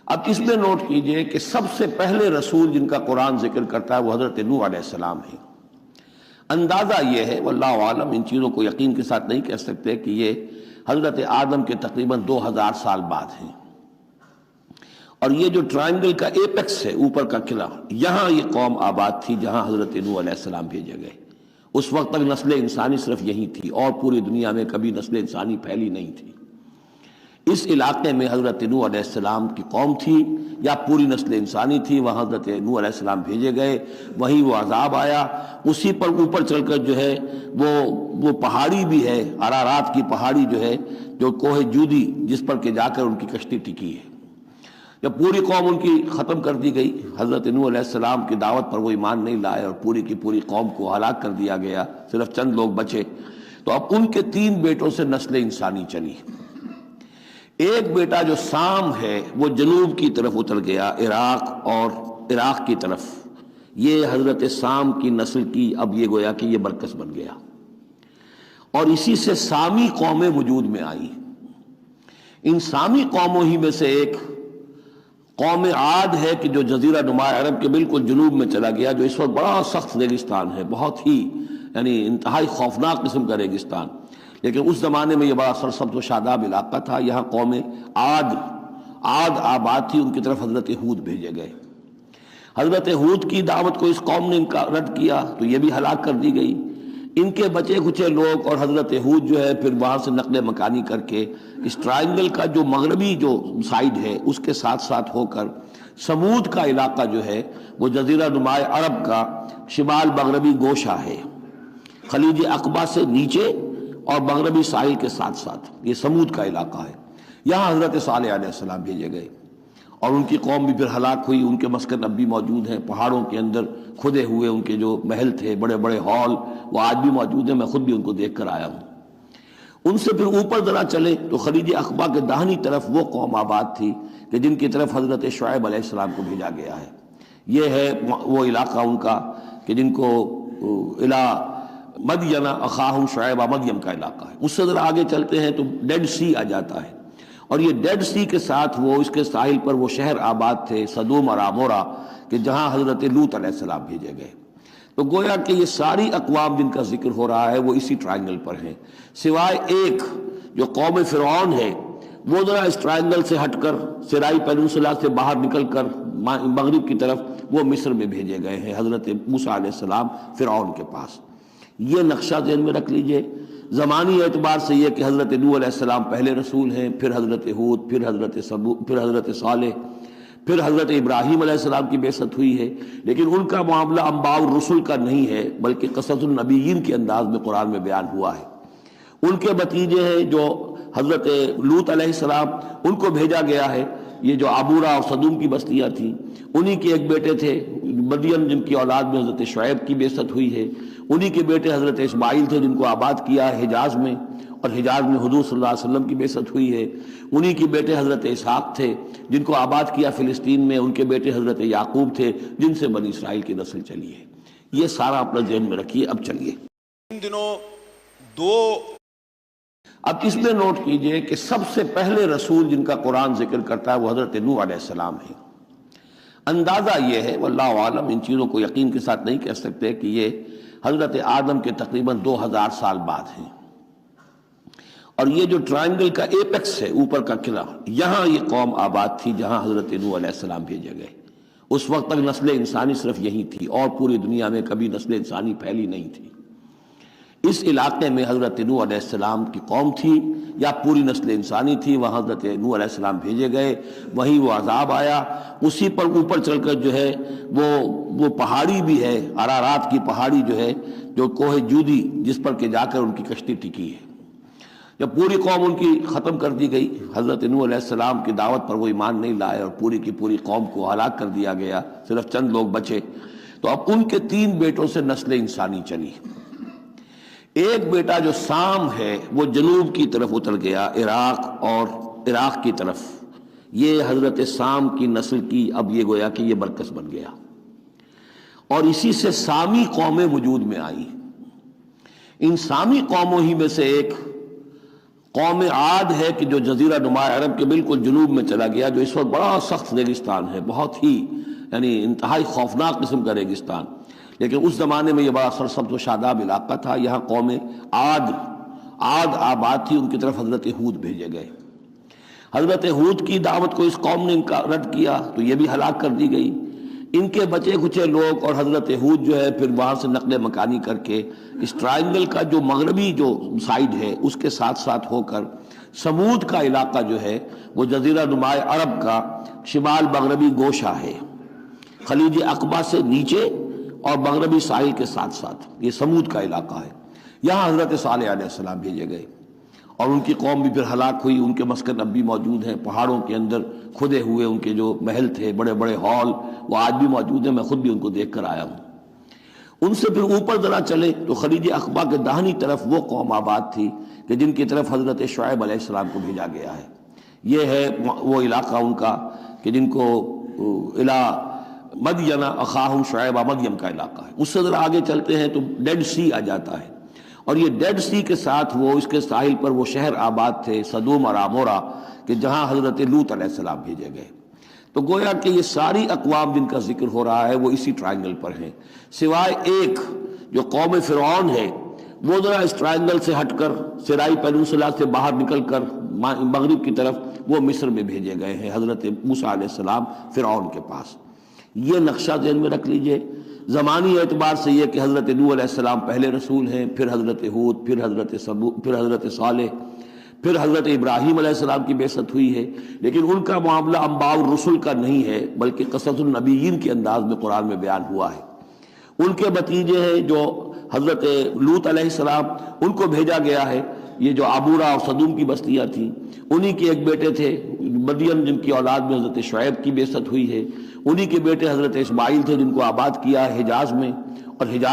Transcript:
اب اس میں نوٹ کیجئے کہ سب سے پہلے رسول جن کا قرآن ذکر کرتا ہے وہ حضرت نوح علیہ السلام ہے۔ اندازہ یہ ہے واللہ عالم، ان چیزوں کو یقین کے ساتھ نہیں کہہ سکتے کہ یہ حضرت آدم کے تقریباً 2000 سال بعد ہیں، اور یہ جو ٹرائنگل کا ایپیکس ہے، اوپر کا قلعہ، یہاں یہ قوم آباد تھی جہاں حضرت نوح علیہ السلام بھیجے گئے۔ اس وقت تک نسل انسانی صرف یہی تھی، اور پوری دنیا میں کبھی نسل انسانی پھیلی نہیں تھی۔ اس علاقے میں حضرت نوح علیہ السلام کی قوم تھی یا پوری نسل انسانی تھی، وہاں حضرت نوح علیہ السلام بھیجے گئے، وہیں وہ عذاب آیا۔ اسی پر اوپر چل کر جو ہے وہ پہاڑی بھی ہے، ارارات کی پہاڑی جو ہے، جو کوہ جودی، جس پر کہ جا کر ان کی کشتی ٹکی ہے۔ جب پوری قوم ان کی ختم کر دی گئی، حضرت نوح علیہ السلام کی دعوت پر وہ ایمان نہیں لائے اور پوری کی پوری قوم کو ہلاک کر دیا گیا، صرف چند لوگ بچے، تو اب ان کے 3 بیٹوں سے نسل انسانی چلی۔ ایک بیٹا جو سام ہے وہ جنوب کی طرف اتر گیا، عراق کی طرف، یہ حضرت سام کی نسل کی اب یہ گویا کہ یہ مرکز بن گیا، اور اسی سے سامی قومیں وجود میں آئیں۔ ان سامی قوموں ہی میں سے ایک قوم عاد ہے کہ جو جزیرہ نما عرب کے بالکل جنوب میں چلا گیا، جو اس وقت بڑا سخت ریگستان ہے، بہت ہی یعنی انتہائی خوفناک قسم کا ریگستان، لیکن اس زمانے میں یہ بڑا سرسبز و شاداب علاقہ تھا۔ یہاں قوم عاد آباد تھی، ان کی طرف حضرت ہود بھیجے گئے۔ حضرت ہود کی دعوت کو اس قوم نے رد کیا تو یہ بھی ہلاک کر دی گئی۔ ان کے بچے کچے لوگ اور حضرت ہود جو ہے پھر وہاں سے نقل مکانی کر کے اس ٹرائنگل کا جو مغربی جو سائیڈ ہے اس کے ساتھ ساتھ ہو کر سمود کا علاقہ جو ہے وہ جزیرہ نما عرب کا شمال مغربی گوشہ ہے، خلیج عقبہ سے نیچے اور مغربی ساحل کے ساتھ ساتھ یہ سمود کا علاقہ ہے۔ یہاں حضرت صالح علیہ السلام بھیجے گئے، اور ان کی قوم بھی پھر ہلاک ہوئی۔ ان کے مسکن اب بھی موجود ہیں، پہاڑوں کے اندر کھدے ہوئے ان کے جو محل تھے، بڑے بڑے ہال، وہ آج بھی موجود ہیں، میں خود بھی ان کو دیکھ کر آیا ہوں۔ ان سے پھر اوپر ذرا چلے تو خلیج عقبہ کے داہنی طرف وہ قوم آباد تھی کہ جن کی طرف حضرت شعیب علیہ السلام کو بھیجا گیا ہے۔ یہ ہے وہ علاقہ ان کا کہ جن کو الہ مدین اخاہم شعیب مدین کا علاقہ ہے۔ اس سے ذرا آگے چلتے ہیں تو ڈیڈ سی آ جاتا ہے، اور یہ ڈیڈ سی کے ساتھ وہ اس کے ساحل پر وہ شہر آباد تھے سدوم اور عمورہ کہ جہاں حضرت لوط علیہ السلام بھیجے گئے۔ تو گویا کہ یہ ساری اقوام جن کا ذکر ہو رہا ہے وہ اسی ٹرائنگل پر ہیں، سوائے ایک جو قوم فرعون ہے، وہ ذرا اس ٹرائنگل سے ہٹ کر سرائی پیننسولا سے باہر نکل کر مغرب کی طرف وہ مصر میں بھیجے گئے ہیں، حضرت موسیٰ علیہ السلام فرعون کے پاس۔ یہ نقشہ ذہن میں رکھ لیجئے۔ زمانی اعتبار سے یہ کہ حضرت نوح علیہ السلام پہلے رسول ہیں، پھر حضرت ہود، پھر حضرت صالح، پھر حضرت ابراہیم علیہ السلام کی بعثت ہوئی ہے، لیکن ان کا معاملہ انباء الرسل کا نہیں ہے، بلکہ قصص النبیین کے انداز میں قرآن میں بیان ہوا ہے۔ ان کے بھتیجے ہیں جو حضرت لوط علیہ السلام، ان کو بھیجا گیا ہے۔ یہ جو عبورہ اور صدوم کی بستیاں تھیں، انہی کے ایک بیٹے تھے مدین جن کی اولاد میں حضرت شعیب کی بعثت ہوئی ہے، انہی کے بیٹے حضرت اسماعیل تھے جن کو آباد کیا ہے حجاز میں، اور حجاز میں حضور صلی اللہ علیہ وسلم کی بعثت ہوئی ہے۔ انہی کے بیٹے حضرت اسحاق تھے جن کو آباد کیا فلسطین میں، ان کے بیٹے حضرت یعقوب تھے جن سے بنی اسرائیل کی نسل چلی ہے۔ یہ سارا اپنا ذہن میں رکھیے۔ اب چلیے، ان دنوں دو اب اس میں نوٹ کیجئے کہ سب سے پہلے رسول جن کا قرآن ذکر کرتا ہے وہ حضرت نوح علیہ السلام ہے۔ اندازہ یہ ہے واللہ عالم، ان چیزوں کو یقین کے ساتھ نہیں کہہ سکتے کہ یہ حضرت آدم کے تقریباً 2000 سال بعد ہیں، اور یہ جو ٹرائنگل کا ایپیکس ہے، اوپر کا قلعہ، یہاں یہ قوم آباد تھی جہاں حضرت نوح علیہ السلام بھیجے گئے۔ اس وقت تک نسل انسانی صرف یہی تھی، اور پوری دنیا میں کبھی نسل انسانی پھیلی نہیں تھی۔ اس علاقے میں حضرت نوح علیہ السلام کی قوم تھی یا پوری نسل انسانی تھی، وہاں حضرت نوح علیہ السلام بھیجے گئے، وہیں وہ عذاب آیا۔ اسی پر اوپر چل کر جو ہے وہ پہاڑی بھی ہے، ارارات کی پہاڑی جو ہے، جو کوہ جودی، جس پر کہ جا کر ان کی کشتی ٹکی ہے۔ جب پوری قوم ان کی ختم کر دی گئی، حضرت نوح علیہ السلام کی دعوت پر وہ ایمان نہیں لائے اور پوری کی پوری قوم کو ہلاک کر دیا گیا، صرف چند لوگ بچے، تو اب ان کے 3 بیٹوں سے نسل انسانی چلی۔ ایک بیٹا جو سام ہے وہ جنوب کی طرف اتر گیا، عراق کی طرف، یہ حضرت سام کی نسل کی اب یہ گویا کہ یہ مرکز بن گیا، اور اسی سے سامی قومیں وجود میں آئیں۔ ان سامی قوموں ہی میں سے ایک قوم عاد ہے کہ جو جزیرہ نما عرب کے بالکل جنوب میں چلا گیا، جو اس وقت بڑا سخت ریگستان ہے، بہت ہی یعنی انتہائی خوفناک قسم کا ریگستان، لیکن اس زمانے میں یہ بڑا سرسبز و شاداب علاقہ تھا۔ یہاں قوم عاد آباد تھی، ان کی طرف حضرت ہود بھیجے گئے۔ حضرت ہود کی دعوت کو اس قوم نے رد کیا تو یہ بھی ہلاک کر دی گئی۔ ان کے بچے کچے لوگ اور حضرت ہود جو ہے پھر وہاں سے نقل مکانی کر کے اس ٹرائنگل کا جو مغربی جو سائڈ ہے اس کے ساتھ ساتھ ہو کر سمود کا علاقہ جو ہے وہ جزیرہ نما عرب کا شمال مغربی گوشہ ہے، خلیج عقبہ سے نیچے اور مغربی ساحل کے ساتھ ساتھ یہ سمود کا علاقہ ہے۔ یہاں حضرت صالح علیہ السلام بھیجے گئے اور ان کی قوم بھی پھر ہلاک ہوئی۔ ان کے مسکن اب بھی موجود ہیں، پہاڑوں کے اندر کھدے ہوئے ان کے جو محل تھے، بڑے بڑے ہال، وہ آج بھی موجود ہیں، میں خود بھی ان کو دیکھ کر آیا ہوں۔ ان سے پھر اوپر ذرا چلے تو خلیج عقبہ کے داہنی طرف وہ قوم آباد تھی کہ جن کی طرف حضرت شعیب علیہ السلام کو بھیجا گیا ہے۔ یہ ہے وہ علاقہ ان کا کہ جن کو الی مدین اخاہم شعیب مدین کا علاقہ ہے۔ اس سے ذرا آگے چلتے ہیں تو ڈیڈ سی آ جاتا ہے، اور یہ ڈیڈ سی کے ساتھ وہ اس کے ساحل پر وہ شہر آباد تھے سدوم اور عمورہ کہ جہاں حضرت لوط علیہ السلام بھیجے گئے۔ تو گویا کہ یہ ساری اقوام جن کا ذکر ہو رہا ہے وہ اسی ٹرائنگل پر ہیں، سوائے ایک جو قوم فرعون ہے، وہ ذرا اس ٹرائنگل سے ہٹ کر سرائی پیننسولا سے باہر نکل کر مغرب کی طرف وہ مصر میں بھیجے گئے ہیں حضرت موسیٰ علیہ السلام فرعون کے پاس۔ یہ نقشہ ذہن میں رکھ لیجئے۔ زمانی اعتبار سے یہ کہ حضرت نوح علیہ السلام پہلے رسول ہیں، پھر حضرت ہود، پھر حضرت صالح، پھر حضرت ابراہیم علیہ السلام کی بعثت ہوئی ہے، لیکن ان کا معاملہ انباء الرسل کا نہیں ہے بلکہ قصص النبیین کے انداز میں قرآن میں بیان ہوا ہے۔ ان کے بتیجے ہیں جو حضرت لوط علیہ السلام، ان کو بھیجا گیا ہے۔ یہ جو عبورہ اور صدوم کی بستیاں تھیں، انہی کے ایک بیٹے تھے مدین جن کی اولاد میں حضرت شعیب کی بعثت ہوئی ہے، انہی کے بیٹے حضرت اسماعیل تھے جن کو آباد کیا ہے حجاز میں، اور حجاز